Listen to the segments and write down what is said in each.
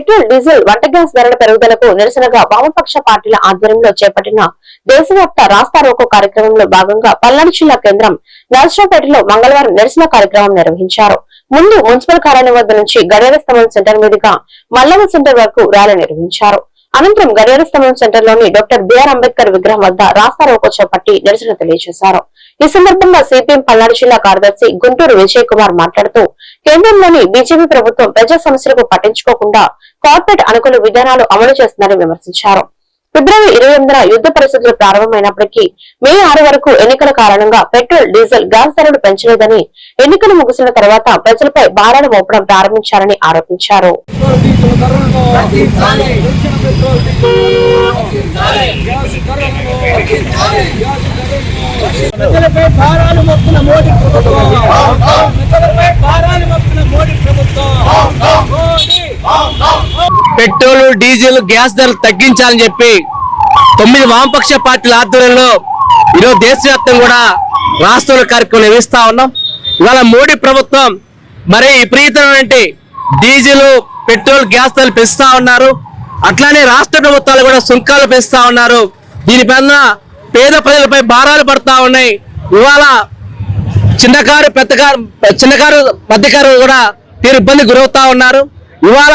Petrol diesel వంట gas ధరల పెరుగుదలకు నిరసనగా వామపక్ష పార్టీల ఆధ్వర్యంలో చేపట్టిన దేశవ్యాప్త రాస్తా రోకో కార్యక్రమంలో భాగంగా పల్నాడు జిల్లా కేంద్రం నర్సరావుపేటలో మంగళవారం నిరసన కార్యక్రమం నిర్వహించారు. ముందు మున్సిపల్ కార్యాలయం వద్ద నుంచి గడియార స్తంభం సెంటర్ మీదుగా మల్లవ సెంటర్ వరకు ర్యాలీ నిర్వహించారు. అనంతరం గడియార స్తంభం సెంటర్ లోని డాక్టర్ బిఆర్ అంబేద్కర్ విగ్రహం వద్ద రాస్తా రోకో చేపట్టి నిరసన తెలియజేశారు. ఈ సందర్భంగా సిపిఎం పల్నాడు జిల్లా కార్యదర్శి గుంటూరు విజయ్ కుమార్ మాట్లాడుతూ కేంద్రంలోని బీజేపీ ప్రభుత్వం ప్రజా సమస్యలకు పట్టించుకోకుండా కార్పొరేట్ అనుకూల విధానాలు అమలు చేస్తుందని విమర్శించారు. ఫిబ్రవరి 28న యుద్ధ పరిస్థితులు ప్రారంభమైనప్పటికీ మే 6 వరకు ఎన్నికల కారణంగా పెట్రోల్ డీజిల్ గ్యాస్ ధరలు పెంచలేదని, ఎన్నికలు ముగిసిన తర్వాత ప్రజలపై భారాలు మోపడం ప్రారంభించారని ఆరోపించారు. పెట్రోల్ డీజిల్ గ్యాస్ ధరలు తగ్గించాలని చెప్పి 9 వామపక్ష పార్టీల ఆధ్వర్యంలో ఈరోజు దేశవ్యాప్తంగా కూడా రాష్ట్రంలో కార్యక్రమం నిర్వహిస్తా ఉన్నాం. ఇవాళ మోడీ ప్రభుత్వం మరి విపరీతమైన డీజిల్ పెట్రోల్ గ్యాస్ ధరలు పెంచుతా ఉన్నారు. అట్లానే రాష్ట్ర ప్రభుత్వాలు కూడా సుంకాలు పెంచుతా ఉన్నారు. దీనిపైన పేద ప్రజలపై భారాలు పడతా ఉన్నాయి. ఇవాళ చిన్నకారు మధ్యకారు కూడా తీరు ఇబ్బంది గురవుతా ఉన్నారు. ఇవాళ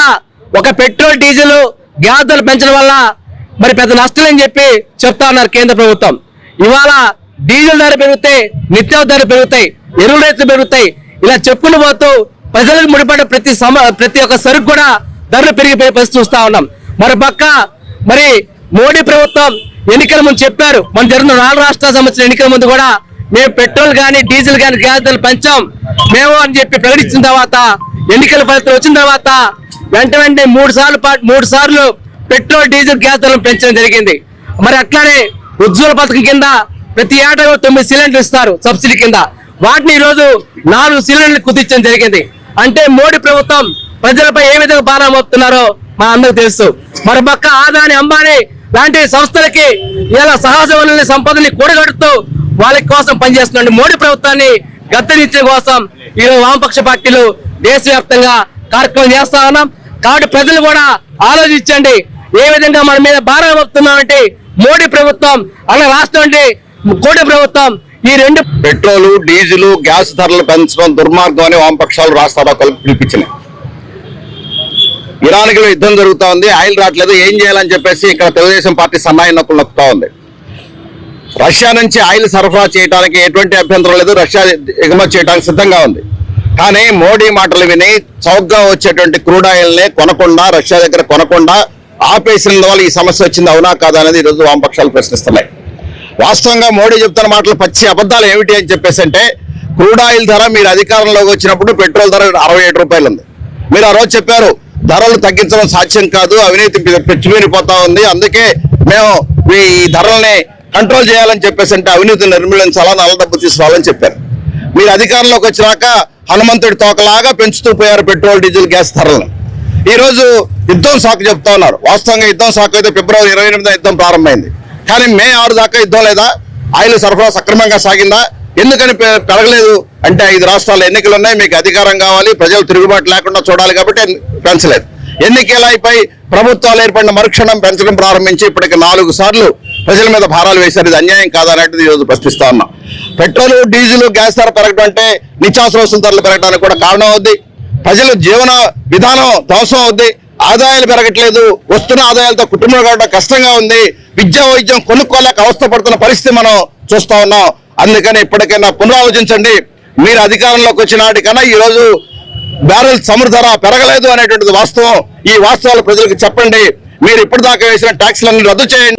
ఒక పెట్రోల్ డీజిల్ గ్యాస్ ధరలు పెంచడం వల్ల మరి పెద్ద నష్టం అని చెప్పి చెప్తా ఉన్నారు కేంద్ర ప్రభుత్వం. ఇవాళ డీజిల్ ధర పెరుగుతాయి, నిత్యావసర ధరలు పెరుగుతాయి, ఎరువుల రేట్లు పెరుగుతాయి. ఇలా చెప్పులు పోతూ ప్రజలకు ముడిపడ్డ ప్రతి ఒక్క సరుకు కూడా ధరలు పెరిగిపోయే పరిస్థితి చూస్తా ఉన్నాం. మరి పక్క మరి మోడీ ప్రభుత్వం ఎన్నికల ముందు చెప్పారు, మన జరిగిన 4 రాష్ట్రాలకు సంబంధించిన ఎన్నికల ముందు కూడా మేము పెట్రోల్ కానీ డీజిల్ కానీ గ్యాస్ ధరలు పెంచాం మేము అని చెప్పి ప్రకటించిన తర్వాత ఎన్నికల ఫలితం వచ్చిన తర్వాత వెంటనే 3 సార్లు పెట్రోల్ డీజిల్ గ్యాస్ ధరలు పెంచడం జరిగింది. మరి అట్లానే ఉజ్వల పథకం కింద ప్రతి ఏటా 9 సిలిండర్లు ఇస్తారు సబ్సిడీ కింద. వాటిని ఈరోజు 4 సిలిండర్లు కుదించడం జరిగింది. అంటే మోడీ ప్రభుత్వం ప్రజలపై ఏ విధంగా భారం మోపుతున్నారో మా అందరికి తెలుసు. మరి పక్క ఆదాని అంబానీ లాంటి సంస్థలకి ఇలా సహజ వనరుల సంపదని కూడగడుతూ వాళ్ళ కోసం పనిచేస్తున్న మోడీ ప్రభుత్వాన్ని గద్దెదించడం కోసం ఈరోజు వామపక్ష పార్టీలు దేశవ్యాప్తంగా కార్యక్రమం చేస్తా ఉన్నాం. కాబట్టి ప్రజలు కూడా ఆలోచించండి, ఏ విధంగా మన మీద భారం మోపుతున్నామంటే మోడీ ప్రభుత్వం అలా రాష్ట్రం కూటమి ప్రభుత్వం ఈ 2 పెట్రోల్ డీజిల్ గ్యాస్ ధరలు పెంచడం దుర్మార్గం అని వామపక్షాలు రాష్ట్రాలు పిలిపించినాయి. ఇరాన్కి యుద్ధం జరుగుతూ ఉంది, ఆయిల్ రావట్లేదు, ఏం చేయాలని చెప్పేసి ఇక్కడ తెలుగుదేశం పార్టీ సన్నాయి నొక్కులు నొక్కుతా ఉంది. రష్యా నుంచి ఆయిల్ సరఫరా చేయడానికి ఎటువంటి అభ్యంతరం లేదు, రష్యా ఎగుమతి చేయడానికి సిద్ధంగా ఉంది. కానీ మోడీ మాటలు విని చౌకగా వచ్చేటువంటి క్రూడ్ ఆయిల్ని కొనకుండా, రష్యా దగ్గర కొనకుండా ఆపేసినందువల్ల ఈ సమస్య వచ్చింది, అవునా కాదా అనేది ఈరోజు వామపక్షాలు ప్రశ్నిస్తున్నాయి. వాస్తవంగా మోడీ చెప్తున్న మాటలు పచ్చి అబద్ధాలు ఏమిటి అని చెప్పేసి అంటే, క్రూడ్ ఆయిల్ ధర మీరు అధికారంలోకి వచ్చినప్పుడు పెట్రోల్ ధర 67 రూపాయలు ఉంది. మీరు ఆ రోజు చెప్పారు ధరలు తగ్గించడం సాధ్యం కాదు, అవినీతి పెచ్చుమీరిపోతా ఉంది, అందుకే మేము ఈ ధరల్ని కంట్రోల్ చేయాలని చెప్పేసి అంటే అవినీతిని నిర్మూలించాలా, నల్ల డబ్బు తీసుకురావాలని చెప్పారు. మీరు అధికారంలోకి వచ్చినాక హనుమంతుడి తోకలాగా పెంచుతూ పోయారు పెట్రోల్ డీజిల్ గ్యాస్ ధరలను. ఈరోజు యుద్ధం సాకు చెప్తా ఉన్నారు. వాస్తవంగా యుద్ధం సాకు అయితే ఫిబ్రవరి 28న యుద్ధం ప్రారంభమైంది. కానీ మే 6 దాకా యుద్ధం లేదా? ఆయిల్ సరఫరా సక్రమంగా సాగిందా? ఎందుకని పెరగలేదు అంటే 5 రాష్ట్రాల్లో ఎన్నికలు ఉన్నాయి, మీకు అధికారం కావాలి, ప్రజలు తిరుగుబాటు లేకుండా చూడాలి కాబట్టి పెంచలేదు. ఎన్నికలపై ప్రభుత్వాలు ఏర్పడిన మరుక్షణం పెంచడం ప్రారంభించి ఇప్పటికి 4 సార్లు ప్రజల మీద భారాలు వేశారు. ఇది అన్యాయం కాదనేది ఈరోజు ప్రశ్నిస్తా ఉన్నాం. పెట్రోల్ డీజిల్ గ్యాస్ ధర పెరగడం అంటే నిత్యావసర వస్తువుల ధరలు పెరగడానికి కూడా కారణం అవుద్ది. ప్రజల జీవన విధానం ధ్వంసం అవుద్ది, ఆదాయాలు పెరగట్లేదు, వస్తున్న ఆదాయాలతో కుటుంబం గడపడం కష్టంగా ఉంది, విద్యా వైద్యం కొనుక్కోలేక అవస్థపడుతున్న పరిస్థితి మనం చూస్తా ఉన్నాం. అందుకని ఇప్పటికైనా పునరాలోచించండి. మీరు అధికారంలోకి వచ్చిన నాటికన్నా ఈరోజు బ్యారెల్ చమురు ధర పెరగలేదు అనేటువంటిది వాస్తవం. ఈ వాస్తవాలు ప్రజలకు చెప్పండి. మీరు ఇప్పటిదాకా వేసిన ట్యాక్స్లన్నీ రద్దు చేయండి.